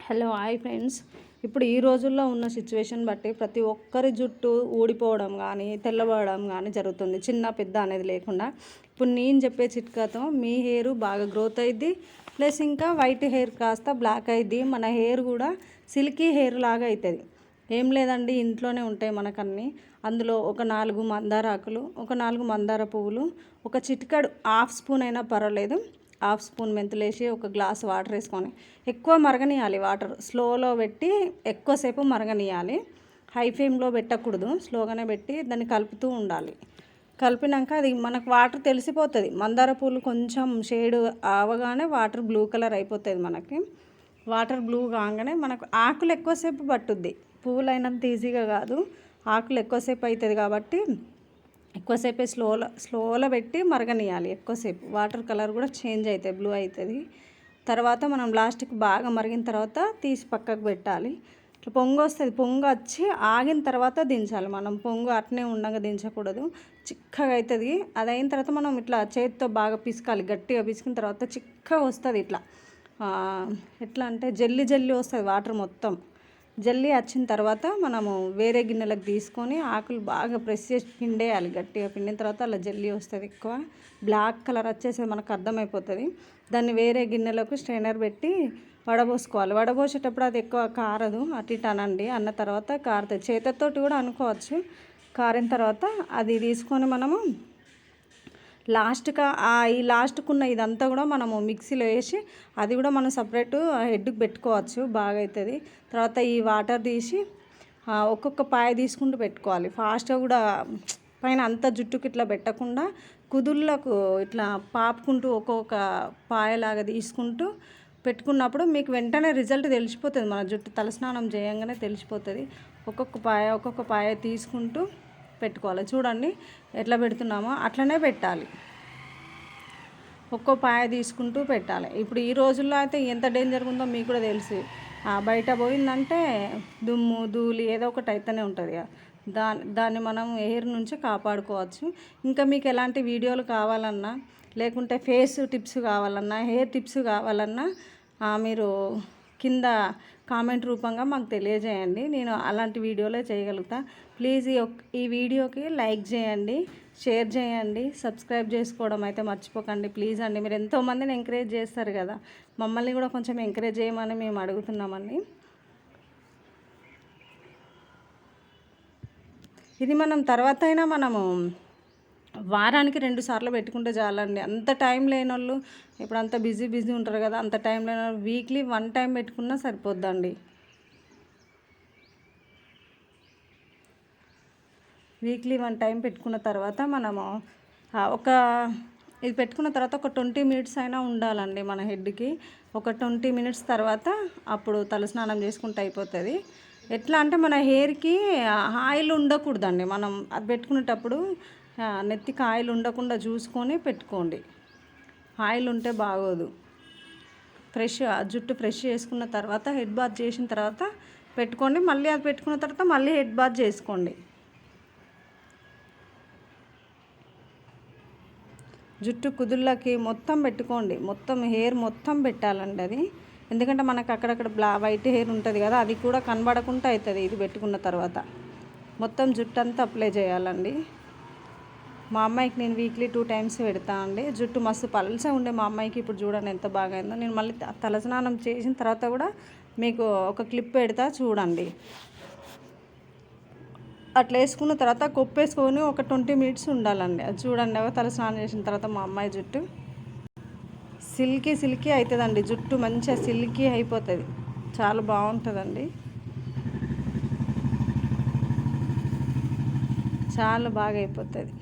Hello hi friends. ఇప్పుడు ఈ రోజుల్లో ఉన్న సిచ్యువేషన్ బట్టి ప్రతి ఒక్కరి జుట్టు ఊడిపోవడం కానీ తెల్లబడడం కానీ జరుగుతుంది, చిన్న పెద్ద అనేది లేకుండా. ఇప్పుడు నేను చెప్పే చిట్కాతో మీ హెయిర్ బాగా గ్రోత్ అయ్యిద్ది, ప్లస్ ఇంకా వైట్ హెయిర్ కాస్త బ్లాక్ అయ్యిద్ది, మన హెయిర్ కూడా సిల్కీ హెయిర్ లాగా అవుతుంది. ఏం లేదండి, ఇంట్లోనే ఉంటాయి మనకన్నీ. అందులో ఒక 4 మందార ఆకులు, ఒక 4 మందార పువ్వులు, ఒక చిటికెడు హాఫ్ స్పూన్ అయినా పర్వాలేదు, హాఫ్ స్పూన్ మెంతులు వేసి ఒక గ్లాస్ వాటర్ వేసుకొని ఎక్కువ మరగనియాలి. వాటర్ స్లోలో పెట్టి ఎక్కువసేపు మరగనియాలి. హై ఫ్లేమ్లో పెట్టకూడదు, స్లోగానే పెట్టి దాన్ని కలుపుతూ ఉండాలి. కలిపినాక అది మనకు వాటర్ తెలిసిపోతుంది. మందార పూలు కొంచెం షేడ్ అవగానే వాటర్ బ్లూ కలర్ అయిపోతుంది. మనకి వాటర్ బ్లూ కాగానే మనకు ఆకులు ఎక్కువసేపు పట్టుద్ది, పువ్వులు అయినంత ఈజీగా కాదు, ఆకులు ఎక్కువసేపు అవుతుంది. కాబట్టి ఎక్కువసేపే స్లోలో పెట్టి మరగనియాలి. ఎక్కువసేపు వాటర్ కలర్ కూడా చేంజ్ అవుతుంది, బ్లూ అవుతుంది. తర్వాత మనం లాస్ట్కి బాగా మరిగిన తర్వాత తీసి పక్కకు పెట్టాలి. ఇట్లా పొంగు వస్తుంది, పొంగు వచ్చి ఆగిన తర్వాత దించాలి. మనం పొంగు అట్నే ఉండగా దించకూడదు, చిక్కగా అవుతుంది. అది అయిన తర్వాత మనం ఇట్లా చేతితో బాగా పిసకాలి. గట్టిగా పిసికిన తర్వాత చిక్కగా వస్తుంది. ఇట్లా ఎట్లా అంటే జల్లి జల్లి వస్తుంది. వాటర్ మొత్తం జల్లి వచ్చిన తర్వాత మనము వేరే గిన్నెలకు తీసుకొని ఆకులు బాగా ప్రెస్ చేసి పిండేయాలి. గట్టిగా పిండిన తర్వాత అలా జల్లి వస్తుంది. ఎక్కువ బ్లాక్ కలర్ వచ్చేసి మనకు అర్థమైపోతుంది. దాన్ని వేరే గిన్నెలకు స్ట్రైనర్ పెట్టి వడబోసుకోవాలి. వడబోసేటప్పుడు అది ఎక్కువ కారదు, అటు ఇటు అనండి. అన్న తర్వాత కారుతుంది. చేతితోటి కూడా అనుకోవచ్చు. కారిన తర్వాత అది తీసుకొని మనము లాస్ట్గా ఈ లాస్ట్కున్న ఇదంతా కూడా మనము మిక్సీలో వేసి అది కూడా మనం సపరేట్ హెడ్కి పెట్టుకోవచ్చు, బాగా అవుతుంది. తర్వాత ఈ వాటర్ తీసి ఒక్కొక్క పాయ తీసుకుంటూ పెట్టుకోవాలి. ఫాస్ట్గా కూడా పైన అంత జుట్టుకి ఇట్లా పెట్టకుండా కుదుళ్ళకు ఇట్లా పాపుకుంటూ ఒక్కొక్క పాయలాగా తీసుకుంటూ పెట్టుకున్నప్పుడు మీకు వెంటనే రిజల్ట్ తెలిసిపోతుంది. మన జుట్టు తలస్నానం చేయంగానే తెలిసిపోతుంది. ఒక్కొక్క పాయ తీసుకుంటూ పెట్టుకోవాలి. చూడండి ఎట్లా పెడుతున్నామో అట్లనే పెట్టాలి. ఒక్కో పాయ తీసుకుంటూ పెట్టాలి. ఇప్పుడు ఈ రోజుల్లో అయితే ఎంత డేంజర్గా ఉందో మీకు కూడా తెలుసు. బయట పోయిందంటే దుమ్ము ధూళి ఏదో ఒకటి అయితేనే ఉంటుంది. దాన్ని మనం హెయిర్ నుంచి కాపాడుకోవచ్చు. ఇంకా మీకు ఎలాంటి వీడియోలు కావాలన్నా, లేకుంటే ఫేస్ టిప్స్ కావాలన్నా, హెయిర్ టిప్స్ కావాలన్నా మీరు కింద కామెంట్ రూపంగా మాకు తెలియజేయండి. నేను అలాంటి వీడియోలే చేయగలుగుతా. ప్లీజ్ ఈ వీడియోకి లైక్ చేయండి, షేర్ చేయండి, సబ్స్క్రైబ్ చేసుకోవడం అయితే మర్చిపోకండి. ప్లీజ్ అండి, మీరు ఎంతోమందిని ఎంకరేజ్ చేస్తారు కదా, మమ్మల్ని కూడా కొంచెం ఎంకరేజ్ చేయమని మేము అడుగుతున్నామండి. ఇది మనం తర్వాత అయినా మనము వారానికి 2 సార్లు పెట్టుకుంటే చాలండి. అంత టైం లేని వాళ్ళు, ఇప్పుడు అంత బిజీ ఉంటారు కదా, అంత టైం లేని వాళ్ళు వీక్లీ 1 టైం పెట్టుకున్నా సరిపోద్దండి. వీక్లీ 1 టైం పెట్టుకున్న తర్వాత మనము ఇది పెట్టుకున్న తర్వాత ఒక 20 మినిట్స్ అయినా ఉండాలండి మన హెడ్కి. ఒక 20 మినిట్స్ తర్వాత అప్పుడు తలస్నానం చేసుకుంటే అయిపోతుంది. ఎట్లా అంటే మన హెయిర్కి ఆయిల్ ఉండకూడదండి. మనం అది పెట్టుకునేటప్పుడు నెత్తికి ఆయిల్ ఉండకుండా చూసుకొని పెట్టుకోండి. ఆయిల్ ఉంటే బాగోదు. జుట్టు ఫ్రెష్ చేసుకున్న తర్వాత హెడ్ బాత్ చేసిన తర్వాత పెట్టుకోండి. మళ్ళీ అది పెట్టుకున్న తర్వాత మళ్ళీ హెడ్ బాత్ చేసుకోండి. జుట్టు కుదుళ్ళకి మొత్తం పెట్టుకోండి. మొత్తం హెయిర్ మొత్తం పెట్టాలండి అది. ఎందుకంటే మనకు అక్కడక్కడ వైట్ హెయిర్ ఉంటుంది కదా, అది కూడా కనబడకుండా అవుతుంది. ఇది పెట్టుకున్న తర్వాత మొత్తం జుట్టు అంతా అప్లై చేయాలండి. మా అమ్మాయికి నేను వీక్లీ 2 టైమ్స్ పెడతా అండి. జుట్టు మస్తు పల్చగా ఉండే మా అమ్మాయికి ఇప్పుడు చూడండి ఎంత బాగా అయిందో. నేను మళ్ళీ తలస్నానం చేసిన తర్వాత కూడా మీకు ఒక క్లిప్ పెడతా చూడండి. అట్లా వేసుకున్న తర్వాత కొప్పేసుకొని ఒక 20 మినిట్స్ ఉండాలండి. అది చూడండి, తలస్నానం చేసిన తర్వాత మా అమ్మాయి జుట్టు సిల్కీ అవుతుందండి. జుట్టు మంచిగా సిల్కీ అయిపోతుంది, చాలా బాగుంటుందండి, చాలా బాగా అయిపోతుంది.